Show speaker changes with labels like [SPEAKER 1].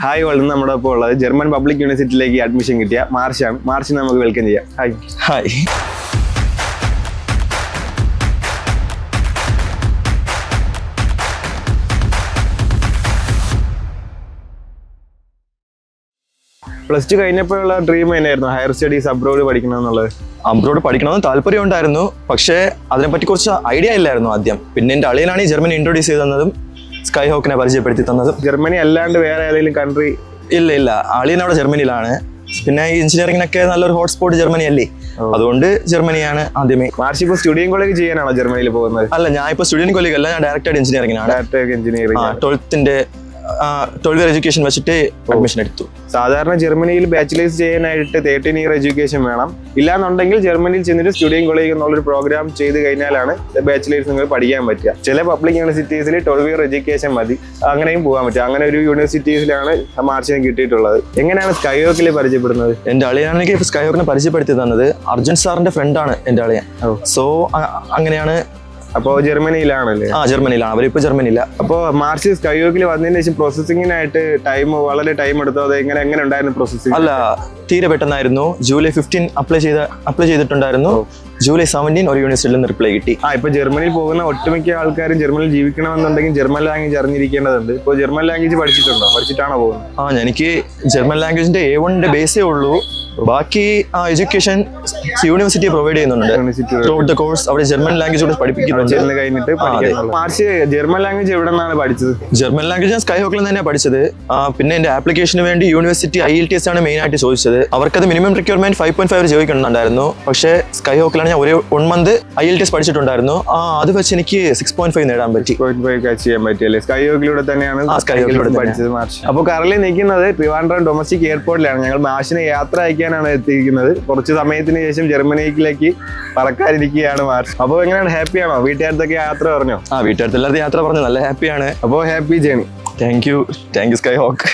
[SPEAKER 1] Hi world നമ്മുടെ ഒപ്പം ഉള്ളത് ജർമ്മൻ പബ്ലിക് യൂണിവേഴ്സിറ്റിയിലേക്ക് അഡ്മിഷൻ കിട്ടിയ മാർച്ചാണ്. മാർച്ചിനെ നമുക്ക് വെൽക്കം ചെയ്യാം. ഹായ്.
[SPEAKER 2] ഹായ്.
[SPEAKER 1] പ്ലസ് ടു കഴിഞ്ഞപ്പോഴുള്ള ഡ്രീം തന്നെയായിരുന്നു ഹയർ സ്റ്റഡീസ് അബ്രോഡ് പഠിക്കണം എന്നുള്ളത്.
[SPEAKER 2] അബ്രോഡ് പഠിക്കണമെന്ന് താല്പര്യം ഉണ്ടായിരുന്നു, പക്ഷേ അതിനെപ്പറ്റി കുറച്ച് ഐഡിയ ഇല്ലായിരുന്നു ആദ്യം. പിന്നെ എൻ്റെ അളിയനാണ് ഈ ജർമ്മനി ഇൻട്രൊഡ്യൂസ് ചെയ്ത് തന്നതും സ്കൈ ഹോക്കിനെ പരിചയപ്പെടുത്തി തന്നതും.
[SPEAKER 1] ജർമ്മനി അല്ലാണ്ട് വേറെ ഏതെങ്കിലും കൺട്രി?
[SPEAKER 2] ഇല്ല, അളിയൻ അവിടെ ജർമ്മനിയിലാണ്. പിന്നെ ഈ എഞ്ചിനീയറിംഗിനൊക്കെ നല്ലൊരു ഹോട്ട്സ്പോട്ട് ജർമ്മനി അല്ലേ, അതുകൊണ്ട് ജർമ്മനിയാണ് ആദ്യമേ.
[SPEAKER 1] മാർച്ച് ഇപ്പോൾ സ്റ്റുഡിയം കോളേജ് ചെയ്യാനാണോ ജർമ്മനിയിൽ പോകുന്നത്?
[SPEAKER 2] അല്ല, ഞാൻ ഇപ്പോൾ സ്റ്റുഡൻറ് കോളേജ് അല്ല, ഞാൻ ഡയറക്റ്റ് എഞ്ചിനീയറിംഗിനാണ്.
[SPEAKER 1] ഡയറക്റ്റ് എഞ്ചിനീയറിംഗ്
[SPEAKER 2] 12 ഇയർ എഡ്യൂക്കേഷൻ വെച്ചിട്ട് അഡ്മിഷൻ എടുത്തു.
[SPEAKER 1] സാധാരണ ജർമ്മനിയിൽ ബാച്ചിലേഴ്സ് ചെയ്യാനായിട്ട് 13 ഇയർ എഡ്യൂക്കേഷൻ വേണം. ഇല്ലാന്നുണ്ടെങ്കിൽ ജർമ്മനിയിൽ ചെന്നിട്ട് സ്റ്റുഡിയം കോളേജ് എന്നുള്ളൊരു പ്രോഗ്രാം ചെയ്ത് കഴിഞ്ഞാലാണ് ബാച്ചിലേഴ്സ് നിങ്ങൾക്ക് പഠിക്കാൻ പറ്റുക. ചില പബ്ലിക് യൂണിവേഴ്സിറ്റീസിൽ 12 ഇയർ എഡ്യൂക്കേഷൻ മതി, അങ്ങനെയും പോകാൻ പറ്റും. അങ്ങനെ ഒരു യൂണിവേഴ്സിറ്റീസിലാണ് മാർച്ചിന് കിട്ടിയിട്ടുള്ളത്. എങ്ങനെയാണ് സ്കൈ ഹോക്കിൽ പരിചയപ്പെടുന്നത്?
[SPEAKER 2] എൻ്റെ അളിയാണെങ്കിൽ ഇപ്പോൾ സ്കൈ ഹോക്കിനെ പരിചയപ്പെടുത്തി തന്നത് അർജുൻ സാറിന്റെ ഫ്രണ്ടാണ് എൻ്റെ അളിയൻ. സോ അങ്ങനെയാണ്.
[SPEAKER 1] അപ്പോൾ ജർമ്മനിയിലാണല്ലേ?
[SPEAKER 2] ജർമ്മനിയിലാണ്, അവരിപ്പോൾ ജർമ്മനിയില്ല.
[SPEAKER 1] അപ്പോൾ മാർച്ച് സ്കൈ ഹോക്കിൽ വന്നതിന് ശേഷം പ്രോസസ്സിങ്ങിനായിട്ട് വളരെ ടൈം എടുത്തോ? അത് എങ്ങനെ ഉണ്ടായിരുന്നു പ്രോസസ്സിങ്?
[SPEAKER 2] അല്ല, തീരെ പെട്ടെന്നായിരുന്നു. ജൂലൈ 15 അപ്ലൈ ചെയ്തിട്ടുണ്ടായിരുന്നു. ജൂലൈ 17 ഒരു യൂണിവേഴ്സിറ്റിയിൽ നിന്ന് റിപ്ലൈ കിട്ടി.
[SPEAKER 1] ഇപ്പൊ ജർമ്മനിയിൽ പോകുന്ന ഒട്ടുമിക്ക ആൾക്കാരും ജർമ്മനിയിൽ ജീവിക്കണമെന്നുണ്ടെങ്കിൽ ജർമ്മൻ ലാംഗ്വേജ് അറിഞ്ഞിരിക്കേണ്ടതുണ്ട്. ഇപ്പോൾ ജർമ്മൻ ലാംഗ്വേജ് പഠിച്ചിട്ടാണോ പോകുന്നത്?
[SPEAKER 2] എനിക്ക് ജർമ്മൻ ലാംഗ്വേജിന്റെ A1 ബേസേ ഉള്ളൂ. ബാക്കി എഡ്യൂക്കേഷൻ യൂണിവേഴ്സിറ്റി പ്രൊവൈഡ് ചെയ്യുന്നുണ്ട്. കോഴ്സ് അവിടെ ജർമ്മൻ ലാംഗ്വേജ് കൂടെ പഠിപ്പിക്കുന്നുണ്ട്.
[SPEAKER 1] കഴിഞ്ഞിട്ട് മാർച്ച് ജർമ്മൻ ലാംഗ്വേജ് എവിടെ നിന്നാണ് പഠിച്ചത്?
[SPEAKER 2] ജർമ്മൻ ലാംഗ്വേജ് ഞാൻ സ്കൈ ഹോക്കിൽ തന്നെയാണ് പഠിച്ചത്. പിന്നെ എന്റെ ആപ്ലിക്കേഷന് വേണ്ടി യൂണിവേഴ്സിറ്റി IELTS ആണ് മെയിൻ ആയിട്ട് ചോദിച്ചത്. അവർക്കത് മിനിമം റിക്വയർമെന്റ് 5.5 ചോദിക്കുന്നുണ്ടായിരുന്നു. പക്ഷേ സ്കൈ ഹോക്കിലാണ് ഞാൻ ഒരു 1 month IELTS പഠിച്ചിട്ടുണ്ടായിരുന്നു. അത് വെച്ച് എനിക്ക് 6.5 നേടാൻ പറ്റി.
[SPEAKER 1] 6.5 ചെയ്യാൻ പറ്റിയല്ലേ? സ്കൈ ഹോക്കിലൂടെ തന്നെയാണ് പഠിച്ചത് മാർച്ച്. അപ്പോൾ കറലി നിൽക്കുന്നത് ട്രിവാൻഡ്രം ഡൊമസ്റ്റിക് എയർപോർട്ടിലാണ്. ഞങ്ങൾ മാർച്ചിനെ യാത്ര അയക്കാനാണ് എത്തിയിരിക്കുന്നത്. കുറച്ച് സമയത്തിന് ശേഷം ജർമ്മനിയിലേക്ക് പറക്കാനിരിക്കുകയാണ് മാർച്ച്. അപ്പോൾ എങ്ങനെയാണ്, ഹാപ്പിയാണോ? വീട്ടുകാരത്തൊക്കെ യാത്ര പറഞ്ഞോ?
[SPEAKER 2] വീട്ടുകാരത്ത് എല്ലാവരും യാത്ര പറഞ്ഞു, നല്ല ഹാപ്പിയാണ്.
[SPEAKER 1] അപ്പോൾ happy journey.
[SPEAKER 2] Thank you Sky hoc.